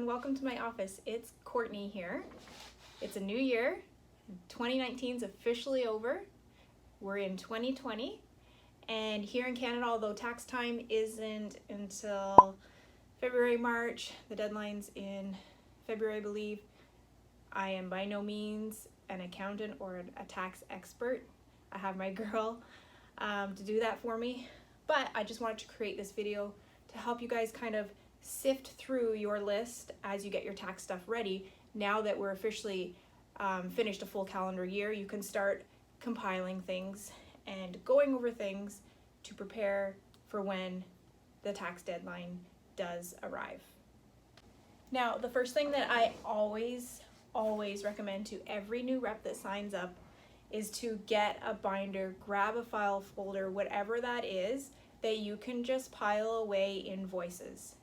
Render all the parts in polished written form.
welcome to my office. It's Courtney here. It's a new year. 2019 is officially over. We're in 2020, and here in Canada, although tax time isn't until February, March, the deadline's in February, I believe. I am by no means an accountant or a tax expert. I have my girl to do that for me, but I just wanted to create this video to help you guys kind of sift through your list as you get your tax stuff ready. Now that we're officially finished a full calendar year, you can start compiling things and going over things to prepare for when the tax deadline does arrive. Now, the first thing that I always recommend to every new rep that signs up is to get a binder, grab a file folder, whatever that is, that you can just pile away invoices.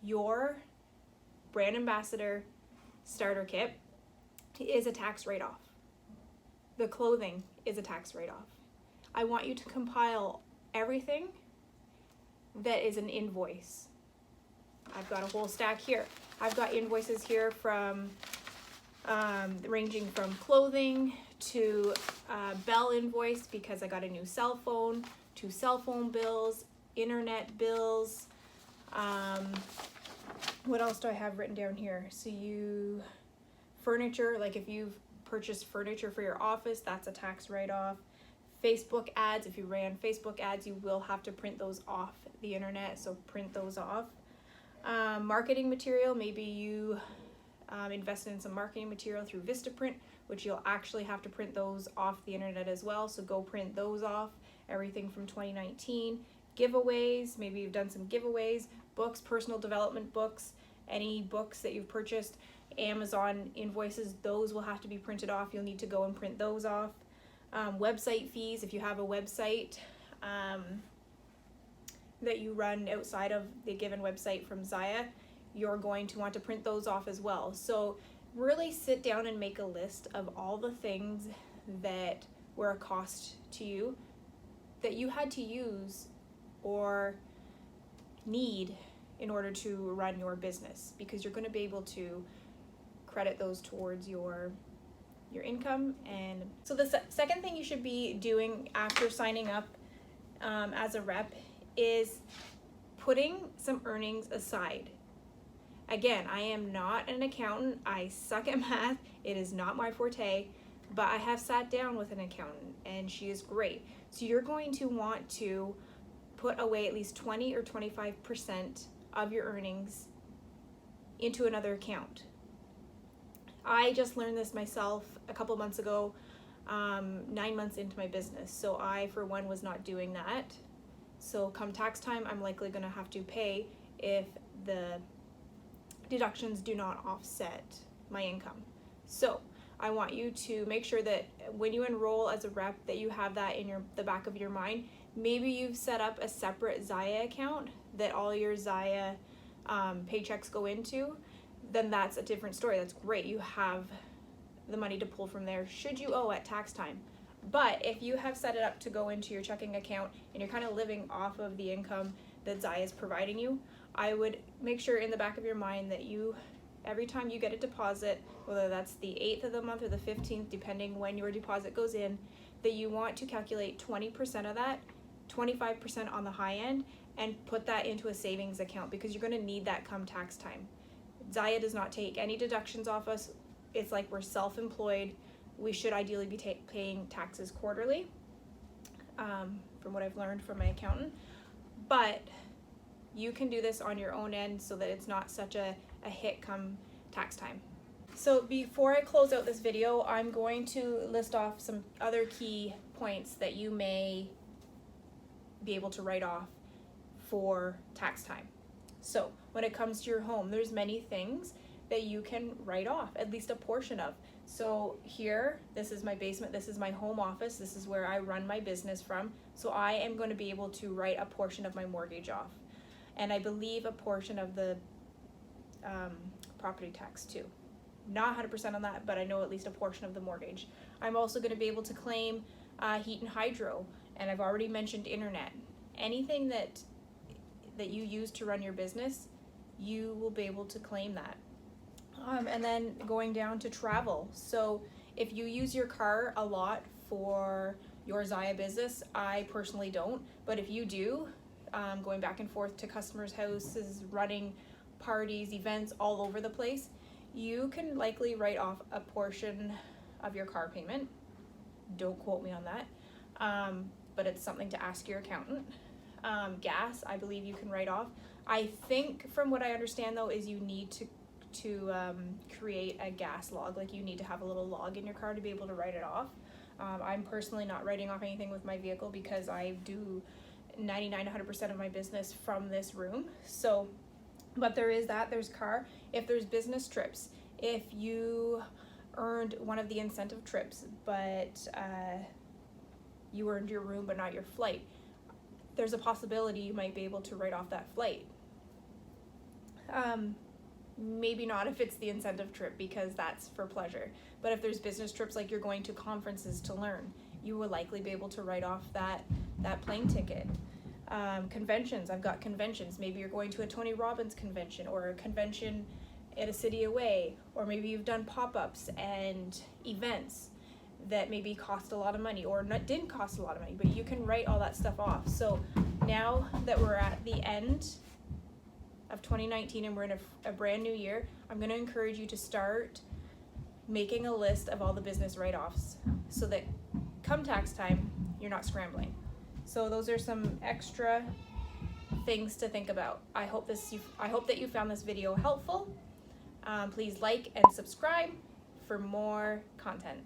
Your brand ambassador starter kit is a tax write-off. The clothing is a tax write-off. I want you to compile everything that is an invoice. I've got a whole stack here. I've got invoices here from ranging from clothing to Bell invoice because I got a new cell phone, to cell phone bills, internet bills. What else do I have written down here? So furniture, like if you've purchased furniture for your office, that's a tax write-off. Facebook ads, if you ran Facebook ads, you will have to print those off the internet, so print those off. Marketing material, maybe you invested in some marketing material through Vistaprint, which you'll actually have to print those off the internet as well, so go print those off. Everything from 2019. Giveaways, maybe you've done some giveaways. Books, personal development books, any books that you've purchased, Amazon invoices, those will have to be printed off. You'll need to go and print those off. Website fees, if you have a website that you run outside of the given website from Zyia, you're going to want to print those off as well. So really sit down and make a list of all the things that were a cost to you that you had to use or need in order to run your business, because you're going to be able to credit those towards your income. And so the second thing you should be doing after signing up as a rep is putting some earnings aside. Again, I am not an accountant. I suck at math. It is not my forte, but I have sat down with an accountant and she is great. So you're going to want to put away at least 20 or 25% of your earnings into another account. I just learned this myself a couple months ago, 9 months into my business. So I, for one, was not doing that. So come tax time, I'm likely going to have to pay if the deductions do not offset my income. So I want you to make sure that when you enroll as a rep that you have that in the back of your mind. Maybe you've set up a separate Zyia account that all your Zyia paychecks go into. Then that's a different story. That's great. You have the money to pull from there should you owe at tax time. But if you have set it up to go into your checking account and you're kind of living off of the income that Zyia is providing you, I would make sure in the back of your mind that every time you get a deposit, whether that's the 8th of the month or the 15th, depending when your deposit goes in, that you want to calculate 20% of that, 25% on the high end, and put that into a savings account, because you're going to need that come tax time. Zyia does not take any deductions off us. It's like we're self-employed. We should ideally be paying taxes quarterly, from what I've learned from my accountant. But you can do this on your own end so that it's not such a hit come tax time. So before I close out this video, I'm going to list off some other key points that you may be able to write off for tax time. So when it comes to your home, there's many things that you can write off, at least a portion of. So here, this is my basement, this is my home office, this is where I run my business from. So I am going to be able to write a portion of my mortgage off. And I believe a portion of the property tax too. Not 100% on that, but I know at least a portion of the mortgage. I'm also going to be able to claim heat and hydro, and I've already mentioned internet. Anything that you use to run your business, you will be able to claim that. And then going down to travel. So if you use your car a lot for your Zyia business, I personally don't, but if you do, going back and forth to customers' houses, running parties, events all over the place, you can likely write off a portion of your car payment. Don't quote me on that, but it's something to ask your accountant. Gas, I believe you can write off. I think from what I understand though is you need to create a gas log. Like you need to have a little log in your car to be able to write it off. I'm personally not writing off anything with my vehicle because I do 99 to 100% of my business from this room. So, but there is that, there's car. If there's business trips, if you earned one of the incentive trips, but you earned your room but not your flight, there's a possibility you might be able to write off that flight. Maybe not if it's the incentive trip because that's for pleasure. But if there's business trips like you're going to conferences to learn, you will likely be able to write off that plane ticket. Conventions, I've got conventions. Maybe you're going to a Tony Robbins convention or a convention at a city away, or maybe you've done pop-ups and events that maybe cost a lot of money or didn't cost a lot of money, but you can write all that stuff off. So now that we're at the end of 2019 and we're in a brand new year, I'm going to encourage you to start making a list of all the business write-offs so that come tax time you're not scrambling. So those are some extra things to think about. I hope that you found this video helpful. Please like and subscribe for more content.